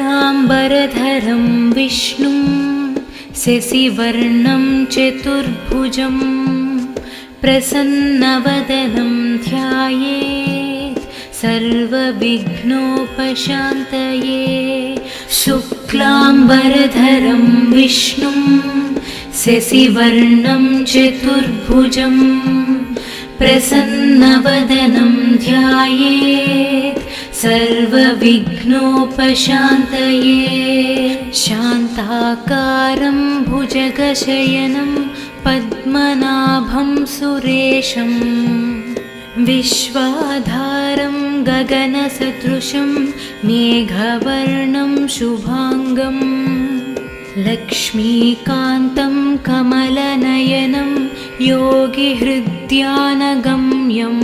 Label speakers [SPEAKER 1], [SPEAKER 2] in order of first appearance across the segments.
[SPEAKER 1] शुक्लाम्बरधरं विष्णुं शशिवर्णं चतुर्भुजं प्रसन्नवदनं ध्यायेत् सर्वविघ्नोपशान्तये। शुक्लाम्बरधरं विष्णुं शशिवर्णं चतुर्भुजं प्रसन्नवदनं ध्यायेत् सर्वविघ्नोपशान्तये। शान्ताकारं भुजगशयनं पद्मनाभं सुरेशं विश्वाधारं गगनसदृशं मेघवर्णं शुभांगं लक्ष्मीकान्तं कमलनयनं योगिहृद्यानगम्यं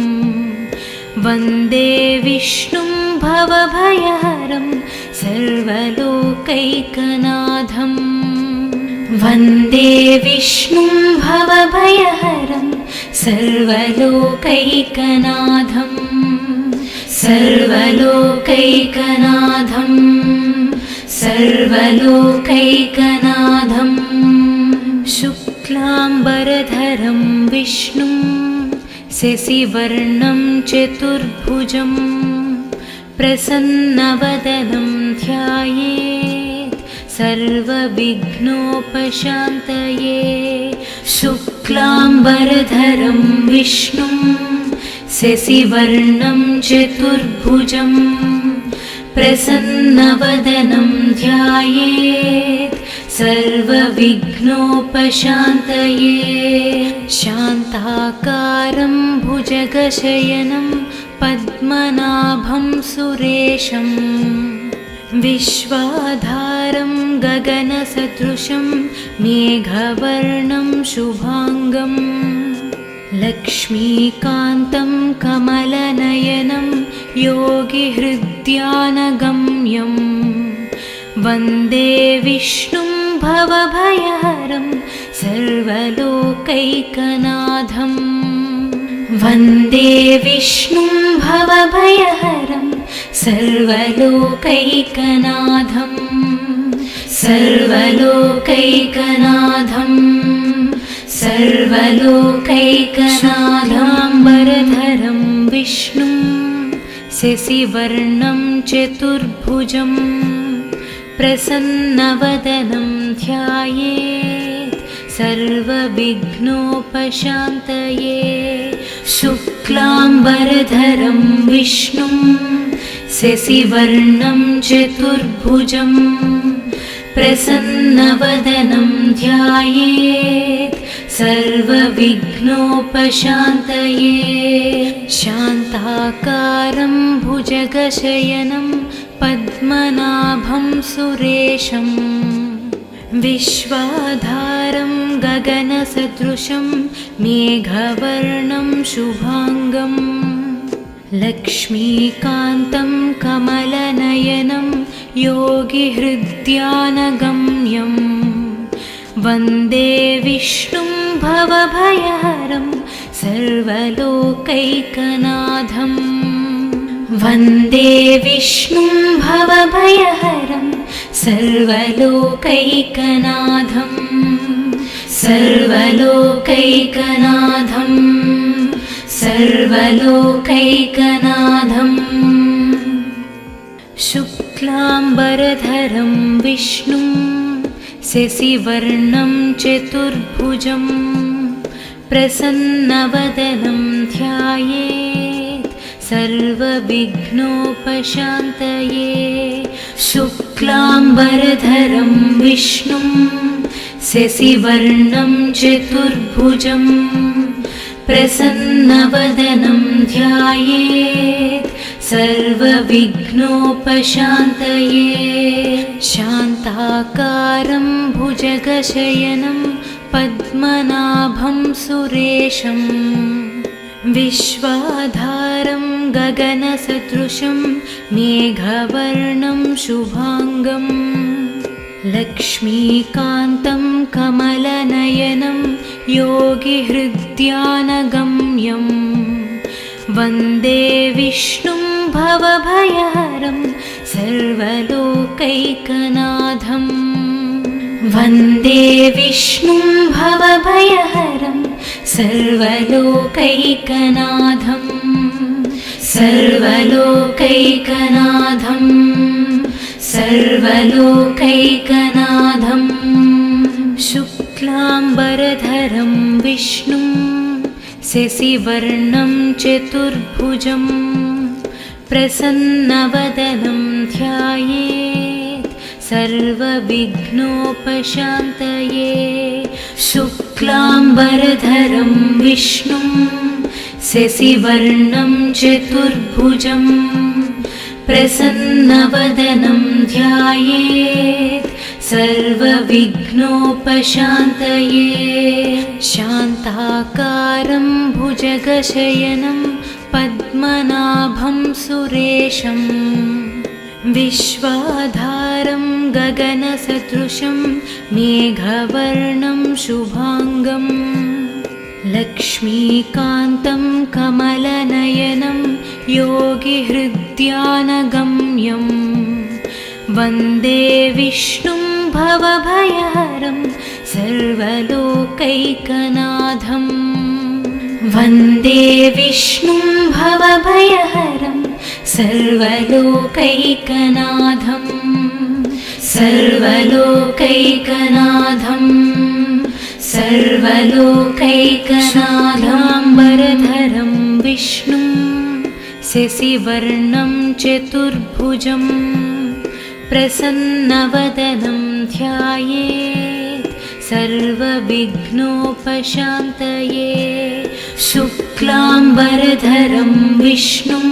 [SPEAKER 1] वन्दे विष्णुं भवभयहरं सर्वलोकैकनाथं। वन्दे विष्णुं भवभयहरं सर्वलोकैकनाथं सर्वलोकैकनाथं सर्वलोकैकनाथं। शुक्लाम्बरधरं विष्णुं शशिवर्णं चतुर्भुजं प्रसन्नवदनं ध्यायेत् सर्वविघ्नोपशान्तये। शुक्लाम्बरधरं विष्णुं शशिवर्णं चतुर्भुजं प्रसन्नवदनं ध्यायेत् सर्वविघ्नोपशान्तये। शान्ताकारं भुजगशयनं पद्मनाभं सुरेशं विश्वाधारं गगनसदृशं मेघवर्णं शुभांगं लक्ष्मीकान्तं कमलनयनं योगिहृद्यानगम्यं वन्दे विष्णुं भवभयहरं सर्वलोकैकनाथं। वन्दे विष्णुं भवभयहरं सर्वलोकैकनाथं सर्वलोकैकनाथं सर्वलोकैकनाथाम्बरधरं विष्णुं शशिवर्णं चतुर्भुजं प्रसन्नवदनं ध्यायेत् सर्वविघ्नोपशान्तये। शुक्लाम्बरधरं विष्णुं शशिवर्णं चतुर्भुजं प्रसन्नवदनं ध्यायेत् सर्वविघ्नोपशान्तये। शान्ताकारं भुजगशयनं पद्मनाभं सुरेशं विश्वाधारं गगनसदृशं मेघवर्णं शुभांगं लक्ष्मीकान्तं कमलनयनं योगिहृद्यानगम्यं वन्दे विष्णुं भवभयहरं सर्वलोकैकनाथं। वन्दे विष्णुं भवभयहरं सर्वलोकैकनाथं सर्वलोकैकनाथं सर्वलोकैकनाथं। शुक्लाम्बरधरं विष्णुं शशिवर्णं चतुर्भुजं प्रसन्नवदनं ध्यायेत् सर्वविघ्नोपशान्तये। शुक्लाम्बरधरं विष्णुं शशिवर्णं चतुर्भुजं प्रसन्नवदनं ध्यायेत् सर्वविघ्नोपशान्तये। शान्ताकारं भुजगशयनं पद्मनाभं सुरेशं विश्वाधारं गगनसदृशं मेघवर्णं शुभांगं लक्ष्मीकान्तं कमलनयनं योगिहृद्यानगम्यं वन्दे विष्णुं भवभयहरं सर्वलोकैकनाथम् वन्दे विष्णुं भवभयहरं सर्वलोकैकनाथम् सर्वलोकैकनाथम् सर्वलोकैकनाथम् शुक्लाम्बरधरं विष्णुं शशिवर्णं चतुर्भुजं प्रसन्नवदनं ध्यायेत् सर्वविघ्नोपशान्तये शुक्लाम्बरधरं विष्णुं शशिवर्णं चतुर्भुजं प्रसन्नवदनं ध्यायेत् सर्वविघ्नोपशान्तये शान्ताकारं भुजगशयनं पद्मनाभं सुरेशं विश्वाधारं गगनसदृशं मेघवर्णं शुभांगं लक्ष्मीकान्तं कमलनयनं योगिहृद्यानगम्यं वन्दे विष्णुं भवभयहरं सर्वलोकैकनाथम् वन्दे विष्णुं भवभयहरं सर्वलोकैकनाथम् सर्वलोकैकनाथम् सर्वलोकैकनाथाम्बरधरं विष्णुं शशिवर्णं चतुर्भुजं प्रसन्नवदनं ध्यायेत् सर्वविघ्नोपशान्तये शुक्लाम्बरधरं विष्णुं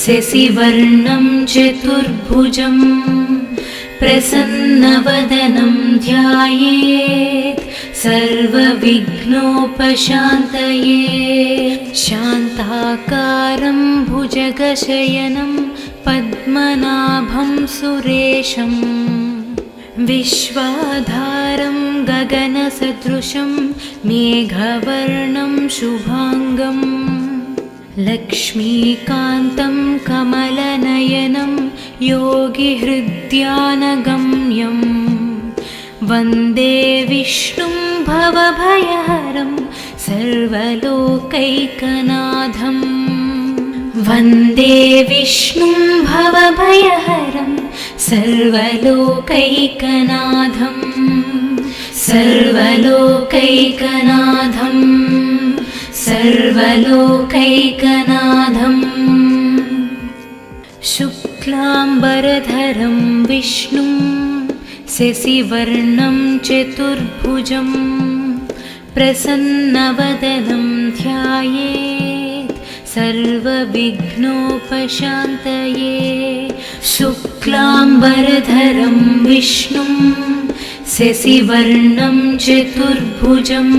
[SPEAKER 1] शशिवर्णं चतुर्भुजं प्रसन्नवदनं ध्यायेत् सर्वविघ्नोपशान्तये शान्ताकारं भुजगशयनं पद्मनाभं सुरेशं विश्वाधारं गगनसदृशं मेघवर्णं शुभांगं लक्ष्मीकान्तं कमलनयनं योगिहृद्यानगम्यं वन्दे विष्णुं भवभयहरं सर्वलोकैकनाथम् वन्दे विष्णुं भवभयहरं सर्वलोकैकनाथम् सर्वलोकैकनाथम् सर्वलोकैकनाथम् शुक्लाम्बरधरं विष्णुं शशिवर्णं चतुर्भुजं प्रसन्नवदनं ध्यायेत् सर्वविघ्नोपशान्तये शुक्लाम्बरधरं विष्णुं शशिवर्णं चतुर्भुजं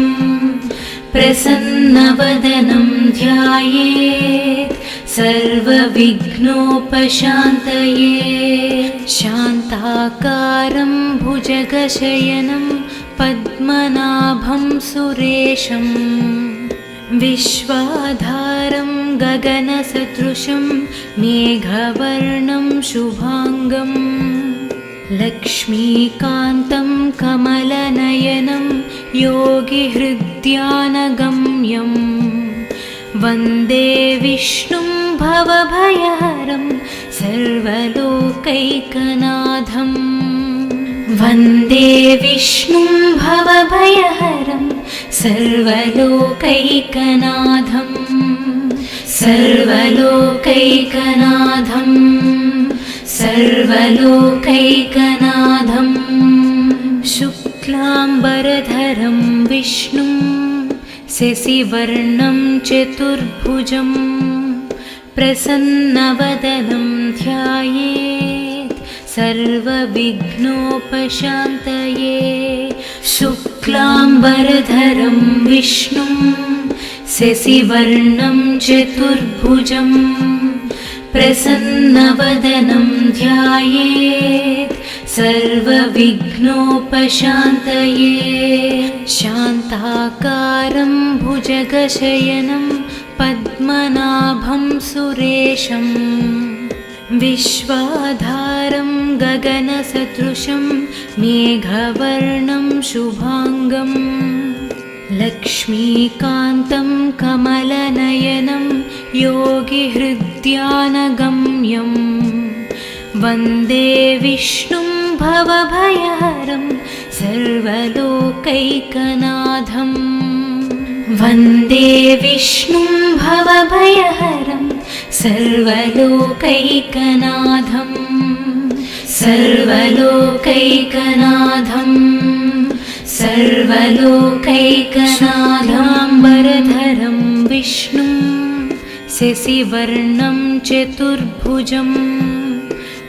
[SPEAKER 1] प्रसन्नवदनं ध्यायेत् सर्वविघ्नोपशान्तये शान्ताकारं भुजगशयनं पद्मनाभं सुरेशं विश्वाधारं गगनसदृशं मेघवर्णं शुभांगं लक्ष्मीकान्तं कमलनयनं योगिहृद्यानगम्यं वन्दे विष्णुं भवभयहरं सर्वलोकैकनाथम् वन्दे विष्णुं भवभयहरं सर्वलोकैकनाथम् सर्वलोकैकनाथम् सर्वलोकैकनाथम् शुक्लाम्बरधरं विष्णुं शशिवर्णं चतुर्भुजं प्रसन्नवदनं ध्यायेत् सर्वविघ्नोपशान्तये शुक्लाम्बरधरं विष्णुं शशिवर्णं चतुर्भुजं प्रसन्नवदनं ध्यायेत् सर्वविघ्नोपशान्तये शान्ताकारं भुजगशयनं पद्मनाभं सुरेशं विश्वाधारं गगनसदृशं मेघवर्णं शुभांगं लक्ष्मीकान्तं कमलनयनं योगिहृद्यानगम्यं वन्दे विष्णुं भवभयहरं सर्वलोकैकनाथं वन्दे विष्णुं भवभयहरं सर्वलोकैकनाथं सर्वलोकैकनाथं सर्वलोकैकनाथाम्बरधरं विष्णुं शशिवर्णं चतुर्भुजं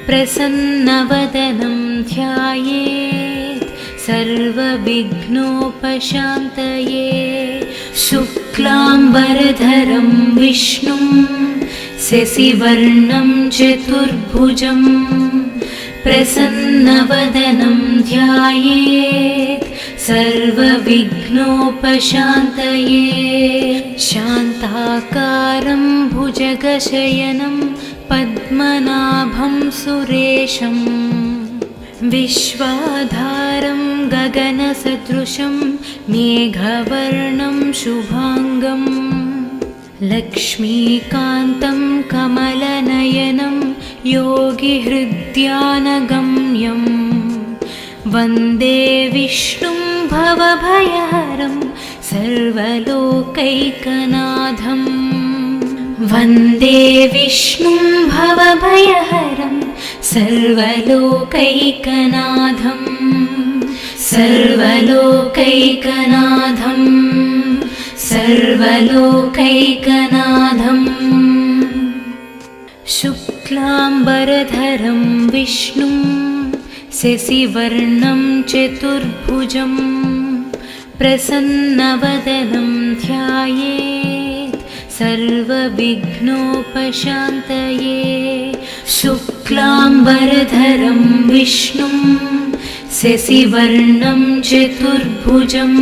[SPEAKER 1] प्रसन्नवदनं ध्यायेत् सर्वविघ्नोपशान्तये शुक्लाम्बरधरं विष्णुं शशिवर्णं चतुर्भुजं प्रसन्नवदनं ध्यायेत् सर्वविघ्नोपशान्तये शान्ताकारं भुजगशयनं पद्मनाभं सुरेशं विश्वाधारं गगनसदृशं मेघवर्णं शुभांगं लक्ष्मीकान्तं कमलनयनं योगिहृद्यानगम्यं वन्दे विष्णुं भवभयहरं सर्वलोकैकनाथं वन्दे विष्णुं भवभयहरं सर्वलोकैकनाथं सर्वलोकैकनाथं सर्वलोकैकनाथं शुक्लाम्बरधरं विष्णुं शशिवर्णं चतुर्भुजं प्रसन्नवदनं ध्यायेत् सर्वविघ्नोपशान्तये शुक्लाम्बरधरं विष्णुं शशिवर्णं चतुर्भुजं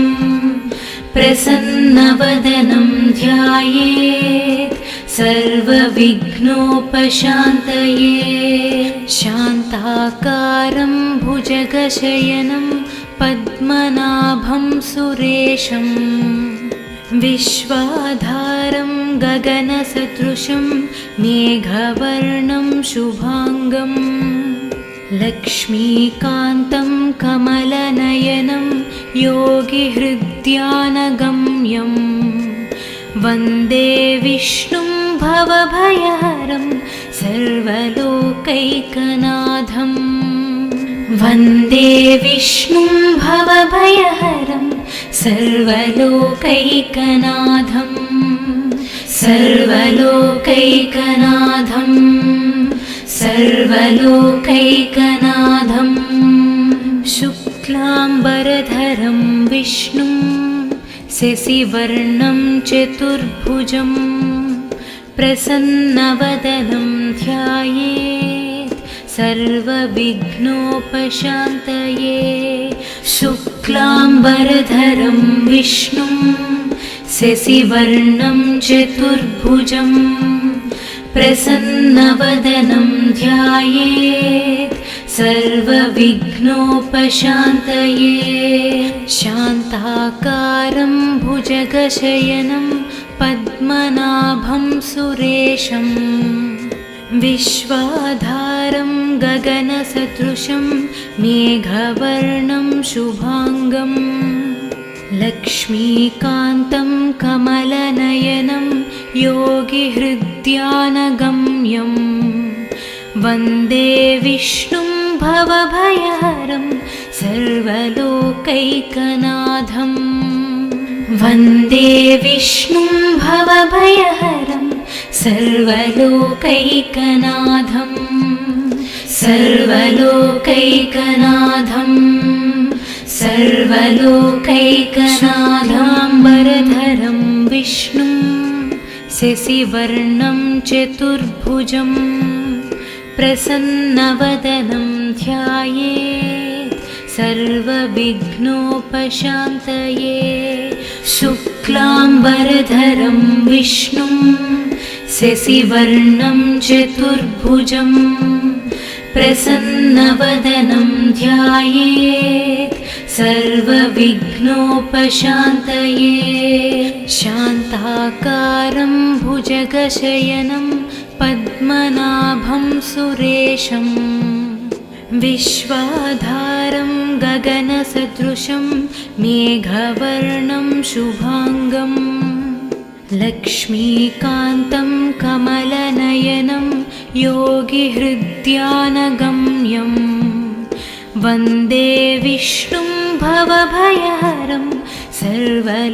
[SPEAKER 1] प्रसन्नवदनं ध्यायेत् सर्वविघ्नोपशान्तये शान्ताकारं भुजगशयनं पद्मनाभं सुरेशं विश्वाधारं गगनसदृशं मेघवर्णं शुभांगं लक्ष्मीकान्तं कमलनयनं योगिहृद्यानगम्यं वन्दे विष्णुं भवभयहरं सर्वलोकैकनाथं वन्दे विष्णुं भवभयहरं सर्वलोकैकनाथं सर्वलोकैकनाथं सर्वलोकैकनाथं शुक्लाम्बरधरं विष्णुं शशिवर्णं चतुर्भुजं प्रसन्नवदनं ध्यायेत् सर्वविघ्नोपशान्तये शुक्लाम्बरधरं विष्णुं शशिवर्णं चतुर्भुजं प्रसन्नवदनं ध्यायेत् सर्वविघ्नोपशान्तये शान्ताकारं भुजगशयनं पद्मनाभं सुरेशं विश्वाधारं गगनसदृशं मेघवर्णं शुभांगं लक्ष्मीकान्तं कमलनयनं योगिहृद्यानगम्यं वन्दे विष्णुं भवभयहरं सर्वलोकैकनाथं वन्दे विष्णुं भवभयहरं सर्वलोकैकनाथं सर्वलोकैकनाथं सर्वलोकैकनाथाम्बरधरं विष्णुं शशिवर्णं चतुर्भुजं प्रसन्नवदनं ध्यायेत् सर्वविघ्नोपशान्तये शुक्लाम्बरधरं विष्णुं शशिवर्णं चतुर्भुजं प्रसन्नवदनं ध्यायेत् सर्वविघ्नोपशान्तये शान्ताकारं भुजगशयनं पद्मनाभं सुरेशं विश्वाधारं गगनसदृशं मेघवर्णं शुभाङ्गं लक्ष्मीकान्तं कमलनयनं योगिहृद्यानगम्यं वन्दे विष्णुं भवभयहरं सर्वलोकैकनाथं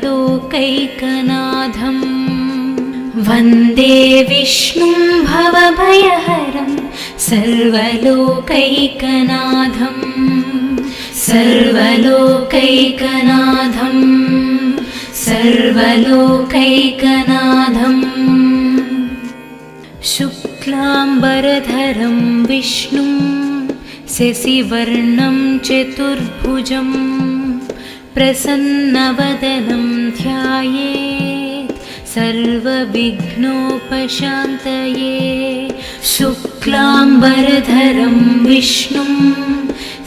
[SPEAKER 1] वन्दे विष्णुं भवभयहरं सर्वलोकैकनाथं सर्वलोकैकनाथं सर्वलोकैकनाथं शुक्लाम्बरधरं विष्णुं शशिवर्णं चतुर्भुजं प्रसन्नवदनं ध्यायेत् सर्वविघ्नोपशान्तये शुक्लाम्बरधरं विष्णुं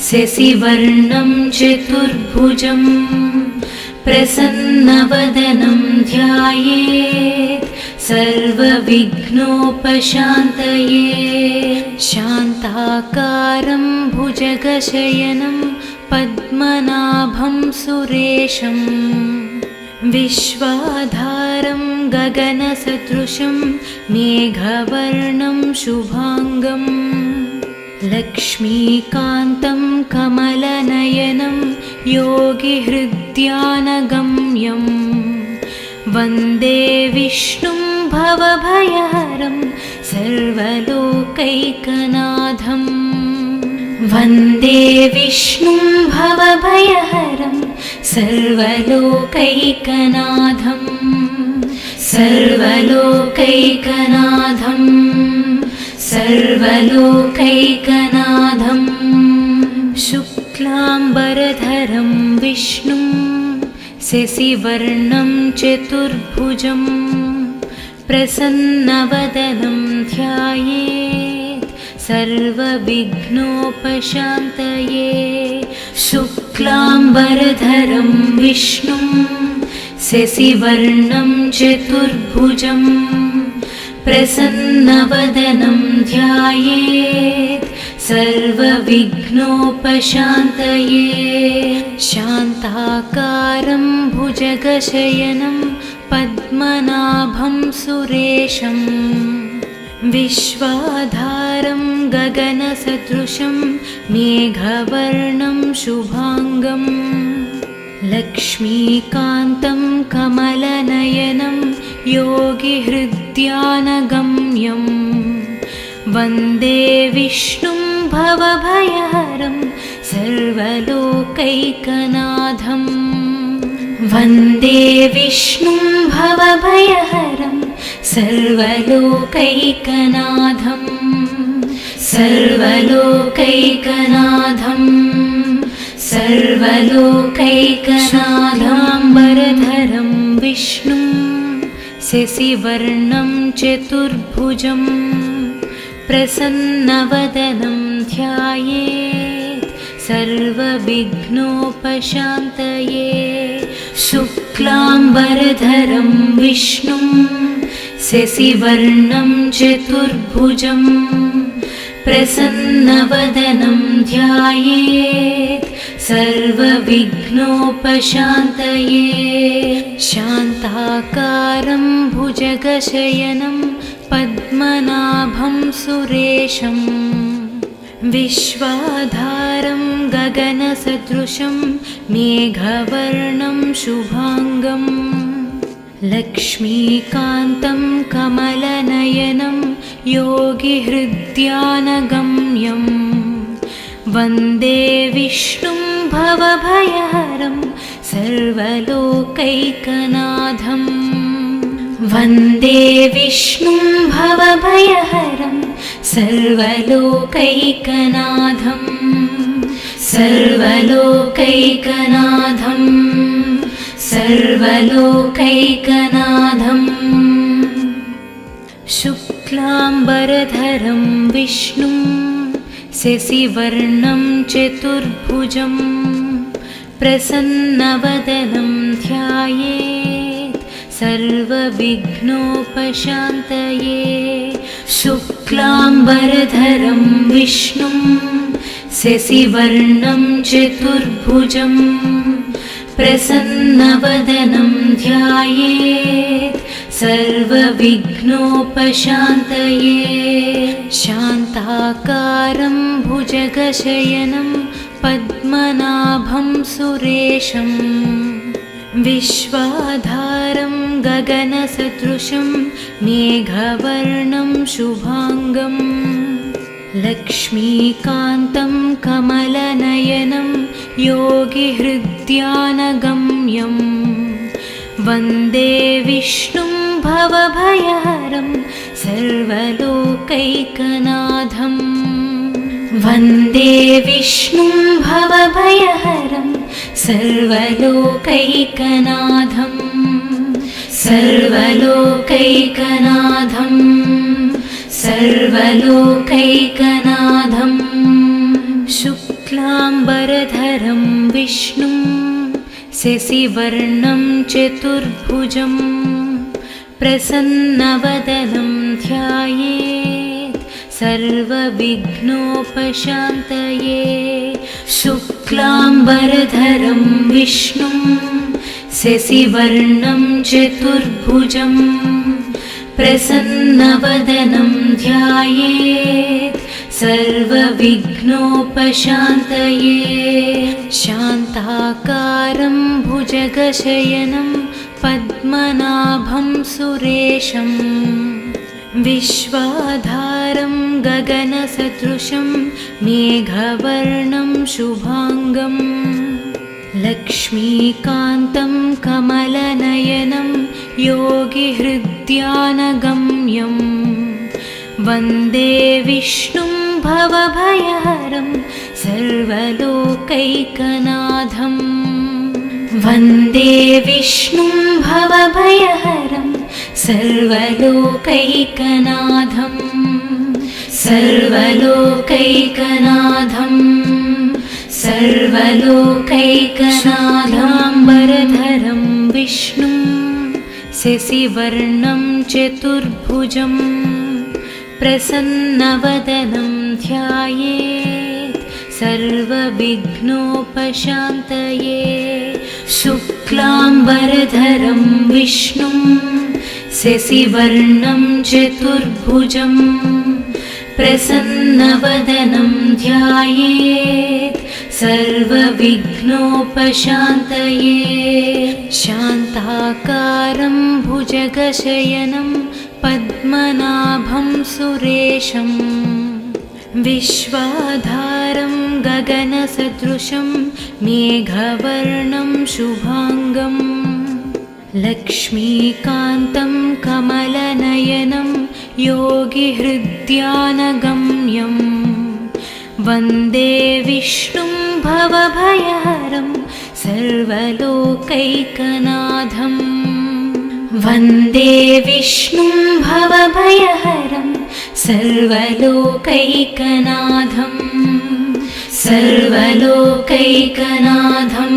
[SPEAKER 1] शशिवर्णं चतुर्भुजं प्रसन्नवदनं ध्यायेत् सर्वविघ्नोपशान्तये शान्ताकारं भुजगशयनं पद्मनाभं सुरेशं विश्वाधारं गगनसदृशं मेघवर्णं शुभाङ्गं लक्ष्मीकान्तं कमलनयनं योगिहृद्यानगम्यं वन्दे विष्णुं भवभयहरं सर्वलोकैकनाथं वन्दे विष्णुं भवभयहरं सर्वलोकैकनाथं सर्वलोकैकनाथं सर्वलोकैकनाथं शुक्लाम्बरधरं विष्णुं शशिवर्णं चतुर्भुजं प्रसन्नवदनं ध्यायेत् सर्वविघ्नोपशान्तये शुक्लाम्बरधरं विष्णुं शशिवर्णं चतुर्भुजं प्रसन्नवदनं ध्यायेत् सर्वविघ्नोपशान्तये शान्ताकारं भुजगशयनं पद्मनाभं सुरेशं विश्वाधारं गगनसदृशं मेघवर्णं शुभाङ्गं लक्ष्मीकान्तं कमलनयनं योगिहृद्यानगम्यं वन्दे विष्णुं भवभयहरं सर्वलोकैकनाथं वन्दे विष्णुं भवभयहरं सर्वलोकैकनाथं सर्वलोकैकनाथं सर्वलोकैकनाथाम्बरधरं विष्णुं शशिवर्णं चतुर्भुजं प्रसन्नवदनं ध्यायेत् सर्वविघ्नोपशान्तये शुक्लाम्बरधरं विष्णुं शशिवर्णं चतुर्भुजं प्रसन्नवदनं ध्यायेत् सर्वविघ्नोपशान्तये शान्ताकारं भुजगशयनं पद्मनाभं सुरेशं विश्वाधारं गगनसदृशं मेघवर्णं शुभाङ्गं लक्ष्मीकान्तं कमलनयनं योगिहृद्यानगम्यं वन्दे विष्णुं भवभयहरं सर्वलोकैकनाथं वन्दे विष्णुं भवभयहरं सर्वलोकैकनाथं सर्वलोकैकनाथं सर्वलोकैकनाथं शुक्लाम्बरधरं विष्णुं शशिवर्णं चतुर्भुजं प्रसन्नवदनं ध्यायेत् सर्वविघ्नोपशान्तये। शुक्लाम्बरधरं विष्णुं शशिवर्णं चतुर्भुजं प्रसन्नवदनं ध्यायेत् सर्वविघ्नोपशान्तये। शान्ताकारं भुजगशयनं पद्मनाभं सुरेशं विश्वाधारं गगनसदृशं मेघवर्णं शुभाङ्गं लक्ष्मीकान्तं कमलनयनं योगिहृद्यानगम्यं वन्दे विष्णुं भवभयहरं सर्वलोकैकनाथं। वन्दे विष्णुं भवभयहरं सर्वलोकैकनाथं सर्वलोकैकनाथं सर्वलोकैकनाथं। शुक्लाम्बरधरं विष्णुं शशिवर्णं चतुर्भुजं प्रसन्नवदनं ध्यायेत् सर्वविघ्नोपशान्तये। शुक्लाम्बरधरं विष्णुं शशिवर्णं चतुर्भुजं प्रसन्नवदनं ध्यायेत् सर्वविघ्नोपशान्तये। शान्ताकारं भुजगशयनं पद्मनाभं सुरेशं विश्वाधारं गगनसदृशं मेघवर्णं शुभाङ्गं लक्ष्मीकान्तं कमलनयनं योगिहृद्यानगम्यं वन्दे विष्णुं भवभयहरं सर्वलोकैकनाथं। वन्दे विष्णुं भवभयहरं सर्वलोकैकनाथं सर्वलोकैकनाथं सर्वलोकैकनाथाम्बरधरं विष्णुं शशिवर्णं चतुर्भुजं प्रसन्नवदनं ध्यायेत् सर्वविघ्नोपशान्तये। शुक्लाम्बरधरं विष्णुं शशिवर्णं चतुर्भुजं प्रसन्नवदनं ध्यायेत् सर्वविघ्नोपशान्तये। शान्ताकारं भुजगशयनं पद्मनाभं सुरेशं विश्वाधारं गगनसदृशं मेघवर्णं शुभाङ्गं लक्ष्मीकान्तं कमलनयनं योगिहृद्यानगम्यं वन्दे विष्णुं भवभयहरं सर्वलोकैकनाथं। वन्दे विष्णुं भवभयहरं सर्वलोकैकनाथं सर्वलोकैकनाथं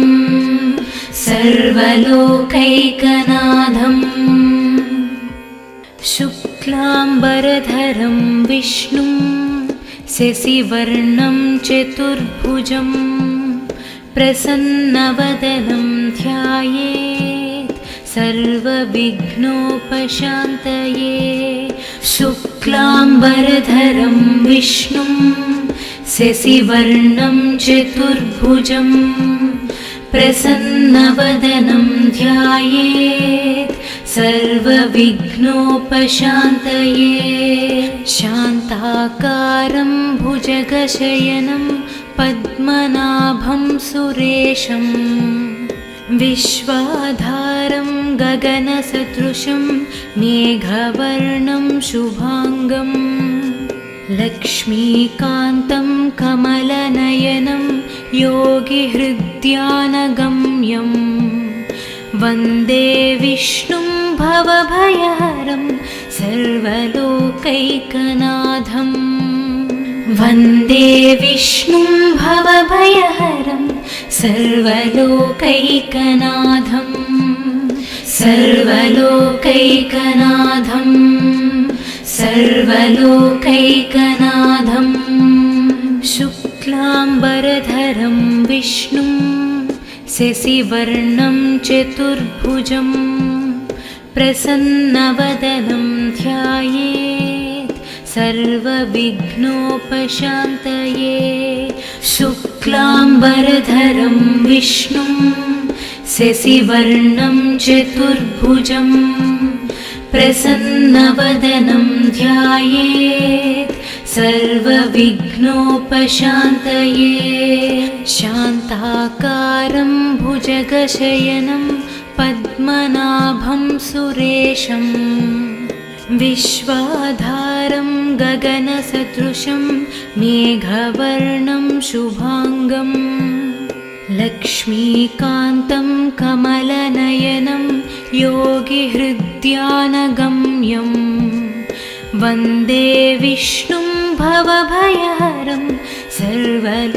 [SPEAKER 1] सर्वलोकैकनाथं। शुक्लाम्बरधरं विष्णुं शशिवर्णं चतुर्भुजं प्रसन्नवदनं ध्यायेत् सर्वविघ्नोपशान्तये। शुक्लाम्बरधरं विष्णुं शशिवर्णं चतुर्भुजं प्रसन्नवदनं ध्यायेत् सर्वविघ्नोपशान्तये। शान्ताकारं भुजगशयनं पद्मनाभं सुरेशं विश्वाधारं गगनसदृशं मेघवर्णं शुभाङ्गं लक्ष्मीकान्तं कमलनयनं योगिहृद्यानगम्यं वन्दे विष्णुं भवभयहरं सर्वलोकैकनाथम् वन्दे विष्णुं भवभयहरं सर्वलोकैकनाथम् सर्वलोकैकनाथम् सर्वलोकैकनाथम् शुक्लाम्बरधरं विष्णुं शशिवर्णं चतुर्भुजं प्रसन्नवदनं ध्यायेत् सर्वविघ्नोपशान्तये शुक्लाम्बरधरं विष्णुं शशिवर्णं चतुर्भुजं प्रसन्नवदनं ध्यायेत् सर्वविघ्नोपशान्तये शान्ताकारं भुजगशयनं पद्मनाभं सुरेशं विश्वाधारं गगनसदृशं मेघवर्णं शुभांगं लक्ष्मीकान्तं कमलनयनं योगिहृद्यानगम्यं वन्दे विष्णुं भवभयहरं सर्वलोकैकनाथम्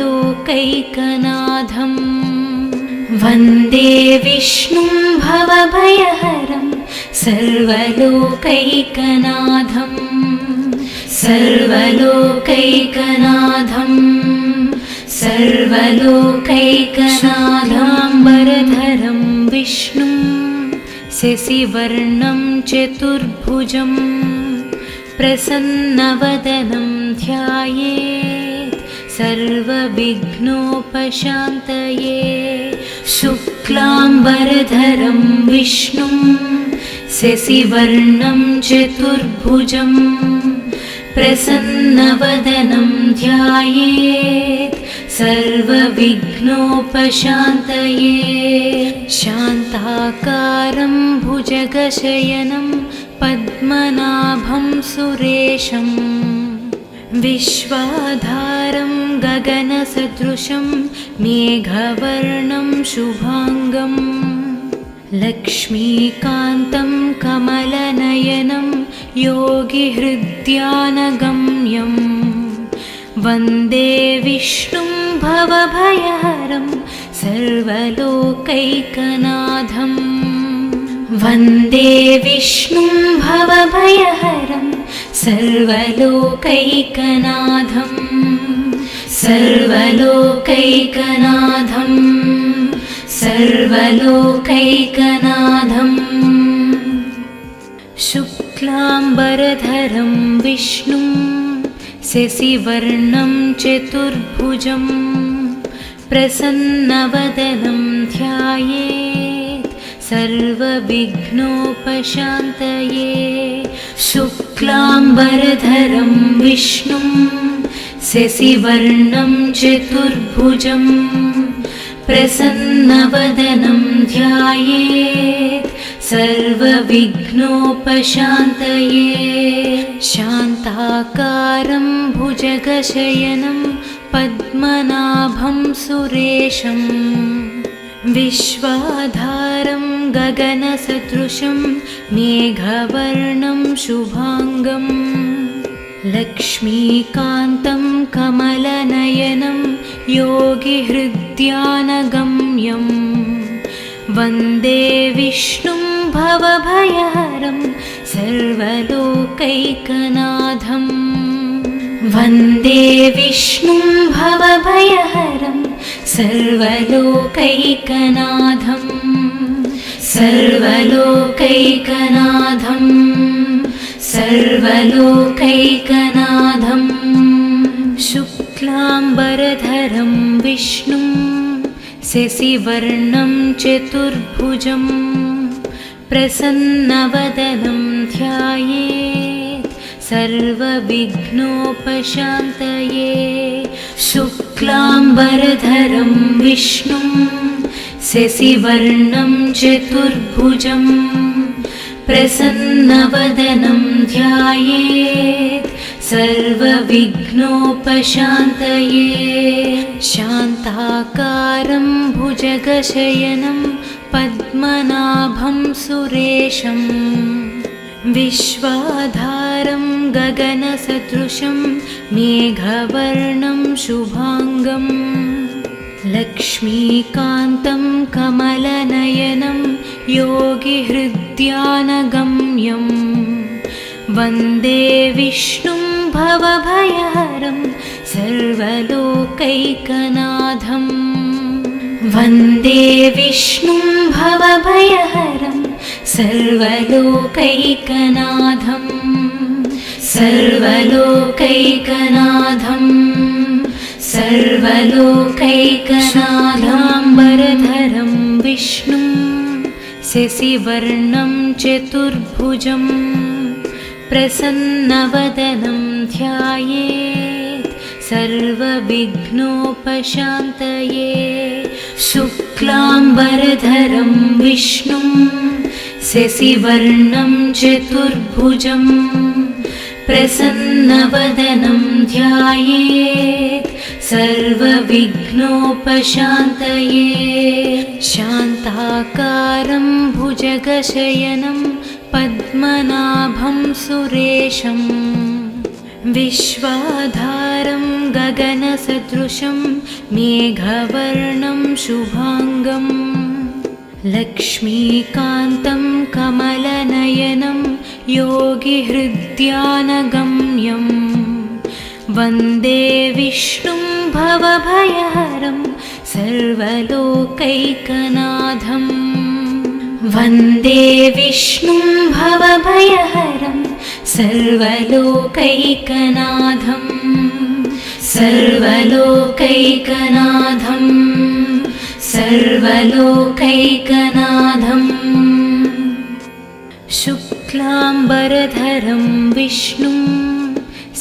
[SPEAKER 1] वन्दे विष्णुं भवभयहरं सर्वलोकैकनाथम् सर्वलोकैकनाथम् सर्वलोकैकनाथाम्बरधरं विष्णुं शशिवर्णं चतुर्भुजं प्रसन्नवदनं ध्यायेत् सर्वविघ्नोपशान्तये शुक्लाम्बरधरं विष्णुं शशिवर्णं चतुर्भुजं प्रसन्नवदनं ध्यायेत् सर्वविघ्नोपशान्तये शान्ताकारं भुजगशयनं पद्मनाभं सुरेशं विश्वाधारं गगनसदृशं मेघवर्णं शुभांगं लक्ष्मीकान्तं कमलनयनं योगिहृद्यानगम्यं वन्दे विष्णुं भवभयहरं सर्वलोकैकनाथम् वन्दे विष्णुं भवभयहरं सर्वलोकैकनाथम् सर्वलोकैकनाथम् सर्वलोकैकनाथम् शुक्लाम्बरधरं विष्णुं शशिवर्णं चतुर्भुजं प्रसन्नवदनं ध्यायेत् सर्वविघ्नोपशान्तये शुक्लाम्बरधरं विष्णुं शशिवर्णं चतुर्भुजं प्रसन्नवदनं ध्यायेत् सर्वविघ्नोपशान्तये शान्ताकारं भुजगशयनं पद्मनाभं सुरेशं विश्वाधारं गगनसदृशं मेघवर्णं शुभांगं लक्ष्मीकान्तं कमलनयनं योगिहृद्यानगम्यं वन्दे विष्णुं भवभयहरं सर्वलोकैकनाथम् वन्दे विष्णुं भवभयहरं सर्वलोकैकनाथम् सर्वलोकैकनाथम् सर्वलोकैकनाथम् शुक्लाम्बरधरं विष्णुं शशिवर्णं चतुर्भुजं प्रसन्नवदनं ध्यायेत् सर्वविघ्नोपशान्तये शुक्लाम्बरधरं विष्णुं शशिवर्णं चतुर्भुजं प्रसन्नवदनं ध्यायेत् सर्वविघ्नोपशान्तये शान्ताकारं भुजगशयनं पद्मनाभं सुरेशं विश्वाधारं गगनसदृशं मेघवर्णं शुभांगं लक्ष्मीकान्तं कमलनयनं योगिहृद्यानगम्यं वन्दे विष्णुं भवभयहरं सर्वलोकैकनाथं वन्दे विष्णुं भवभयहरं सर्वलोकैकनाथं सर्वलोकैकनाथं सर्वलोकैकनाथाम्बरधरं विष्णुं शशिवर्णं चतुर्भुजं प्रसन्नवदनं ध्यायेत् सर्वविघ्नोपशान्तये शुक्लाम्बरधरं विष्णुं शशिवर्णं चतुर्भुजं प्रसन्नवदनं ध्यायेत् सर्वविघ्नोपशान्तये शान्ताकारं भुजगशयनं पद्मनाभं सुरेशं विश्वाधारं गगनसदृशं मेघवर्णं शुभांगं लक्ष्मीकान्तं कमलनयनं योगिहृद्यानगम्यं वन्दे विष्णुं भवभयहरं सर्वलोकैकनाथं वन्दे विष्णुं भवभयहरं सर्वलोकैकनाथं सर्वलोकैकनाथं सर्वलोकैकनाथं शुक्लाम्बरधरं विष्णुं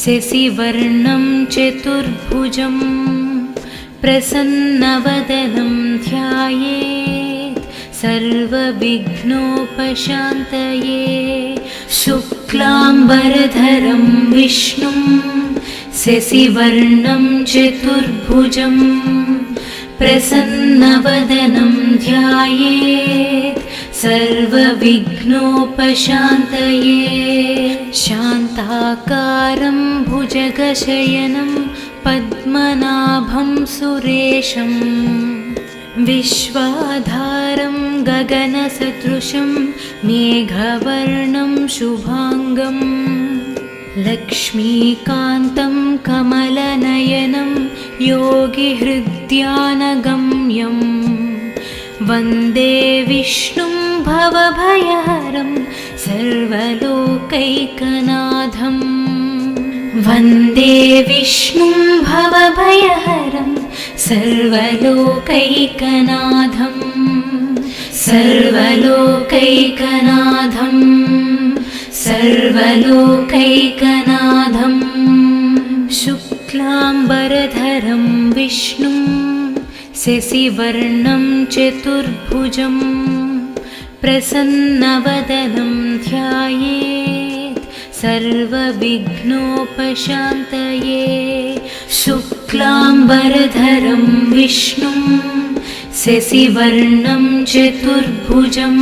[SPEAKER 1] शशिवर्णं चतुर्भुजं प्रसन्नवदनं ध्यायेत् सर्वविघ्नोपशान्तये शुक्लाम्बरधरं विष्णुं शशिवर्णं चतुर्भुजं प्रसन्नवदनं ध्यायेत् सर्वविघ्नोपशान्तये शान्ताकारं भुजगशयनं पद्मनाभं सुरेशं विश्वाधारं गगनसदृशं मेघवर्णं शुभांगं लक्ष्मीकान्तं कमलनयनं योगिहृद्यानगम्यं वन्दे विष्णुं भवभयहरं सर्वलोकैकनाथं वन्दे विष्णुं भवभयहरं सर्वलोकैकनाथं सर्वलोकैकनाथं सर्वलोकैकनाथं शुक्लाम्बरधरं विष्णुं शशिवर्णं चतुर्भुजं प्रसन्नवदनं ध्यायेत् सर्वविघ्नोपशान्तये शुक्लाम्बरधरं विष्णुं शशिवर्णं चतुर्भुजं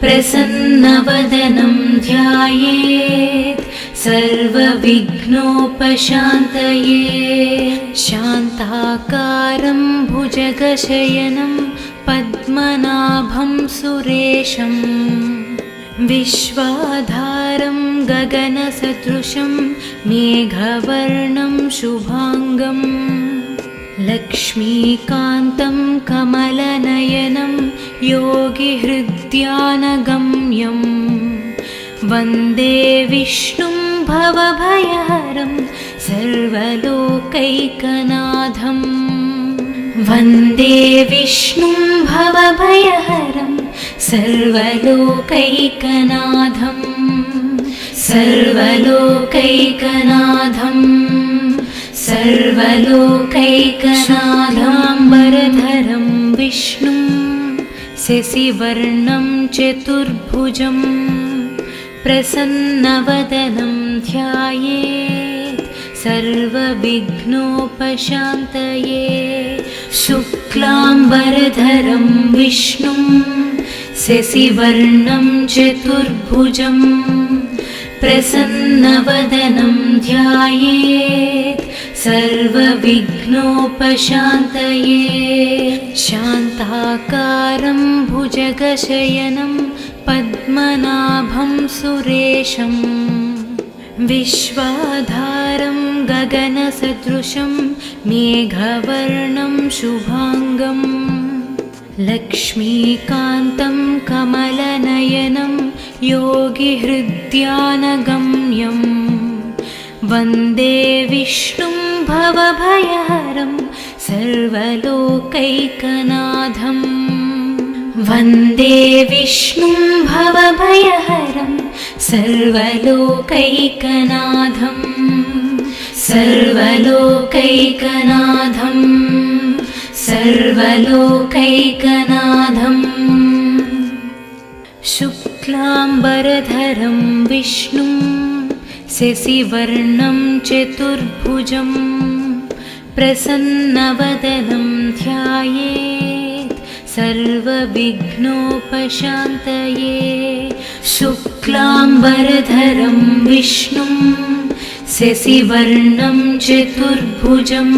[SPEAKER 1] प्रसन्नवदनं ध्यायेत् सर्वविघ्नोपशान्तये शान्ताकारं भुजगशयनं पद्मनाभं सुरेशं विश्वाधारं गगनसदृशं मेघवर्णं शुभांगं लक्ष्मीकान्तं कमलनयनं योगिहृद्यानगम्यं वन्दे विष्णुं भवभयहरं सर्वलोकैकनाथं वन्दे विष्णुं भवभयहरं सर्वलोकैकनाथं सर्वलोकैकनाथं सर्वलोकैकनाथाम्बरधरं विष्णुं शशिवर्णं चतुर्भुजं प्रसन्नवदनं ध्यायेत् सर्वविघ्नोपशान्तये शुक्लाम्बरधरं विष्णुं शशिवर्णं चतुर्भुजं प्रसन्नवदनं ध्यायेत् सर्वविघ्नोपशान्तये शान्ताकारं भुजगशयनं पद्मनाभं सुरेशं विश्वाधारं गगनसदृशं मेघवर्णं शुभाङ्गं लक्ष्मीकान्तं कमलनयनं योगिहृद्यानगम्यं वन्दे विष्णुं भवभयहरं सर्वलोकैकनाथं वन्दे विष्णुं भवभयहरं सर्वलोकैकनाथं सर्वलोकैकनाथं सर्वलोकैकनाथं शुक्लाम्बरधरं विष्णुं शशिवर्णं चतुर्भुजं प्रसन्नवदनं ध्यायेत् सर्वविघ्नोपशान्तये शुक्लाम्बरधरं विष्णुं शशिवर्णं चतुर्भुजं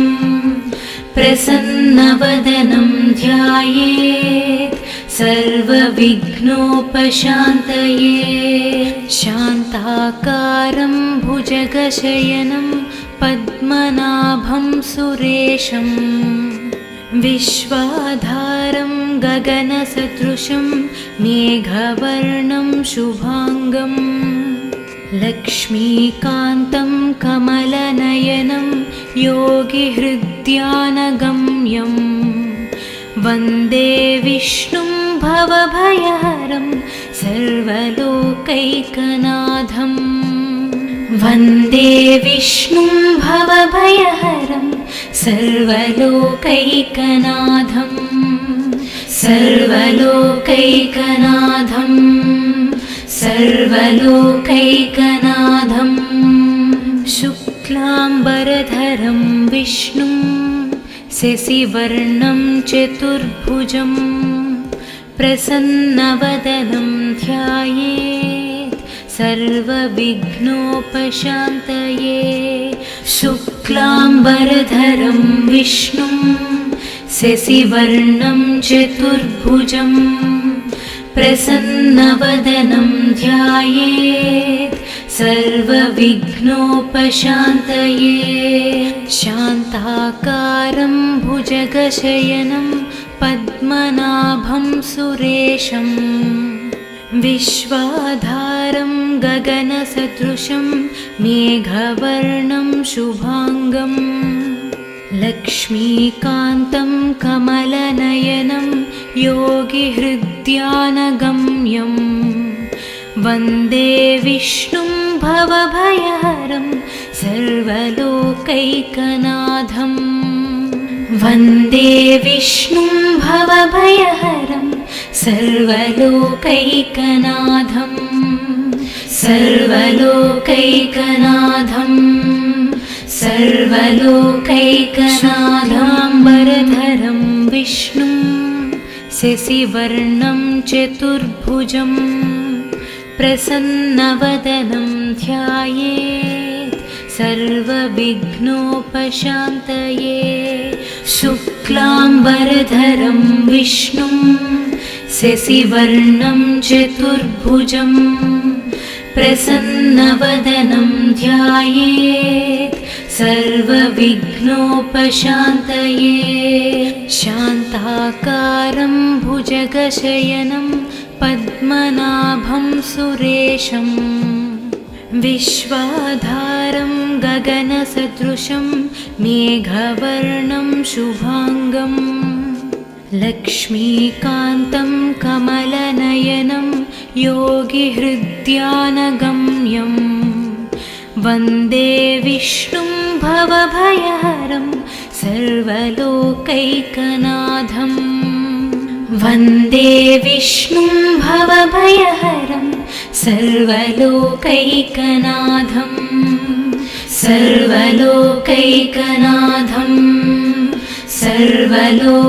[SPEAKER 1] प्रसन्नवदनं ध्यायेत् सर्वविघ्नोपशान्तये शान्ताकारं भुजगशयनं पद्मनाभं सुरेशं विश्वाधारं गगनसदृशं मेघवर्णं शुभाङ्गं लक्ष्मीकान्तं कमलनयनं योगिहृद्यानगम्यं वन्दे विष्णुं भवभयहरं सर्वलोकैकनाथं वन्दे विष्णुं भवभयहरं सर्वलोकैकनाथं सर्वलोकैकनाथं सर्वलोकैकनाथं शुक्लाम्बरधरं विष्णुं शशिवर्णं चतुर्भुजं प्रसन्नवदनं ध्यायेत् सर्वविघ्नोपशान्तये शुक्लाम्बरधरं विष्णुं शशिवर्णं चतुर्भुजं प्रसन्नवदनं ध्यायेत् सर्वविघ्नोपशान्तये शान्ताकारं भुजगशयनं पद्मनाभं सुरेशं विश्वाधारं गगनसदृशं मेघवर्णं शुभाङ्गं लक्ष्मीकान्तं कमलनयनं योगिहृद्यानगम्यं वन्दे विष्णुं भवभयहरं सर्वलोकैकनाथं वन्दे विष्णुं भवभयहरं सर्वलोकैकनाथं सर्वलोकैकनाथं सर्वलोकैकनाथाम्बरधरं विष्णुं शशिवर्णं चतुर्भुजं प्रसन्नवदनं ध्यायेत् सर्वविघ्नोपशान्तये शुक्लाम्बरधरं विष्णुं शशिवर्णं चतुर्भुजं प्रसन्नवदनं ध्यायेत् सर्वविघ्नोपशान्तये शान्ताकारं भुजगशयनं पद्मनाभं सुरेशं विश्वाधारं गगनसदृशं मेघवर्णं शुभाङ्गं लक्ष्मीकान्तं कमलनयनं योगिहृद्यानगम्यं वन्दे विष्णुं भवभयहरं सर्वलोकैकनाथं वन्दे विष्णुं भवभयहरं सर्वलोकैकनाथं सर्वलोकैकनाथं सर्वलोकैकनाथं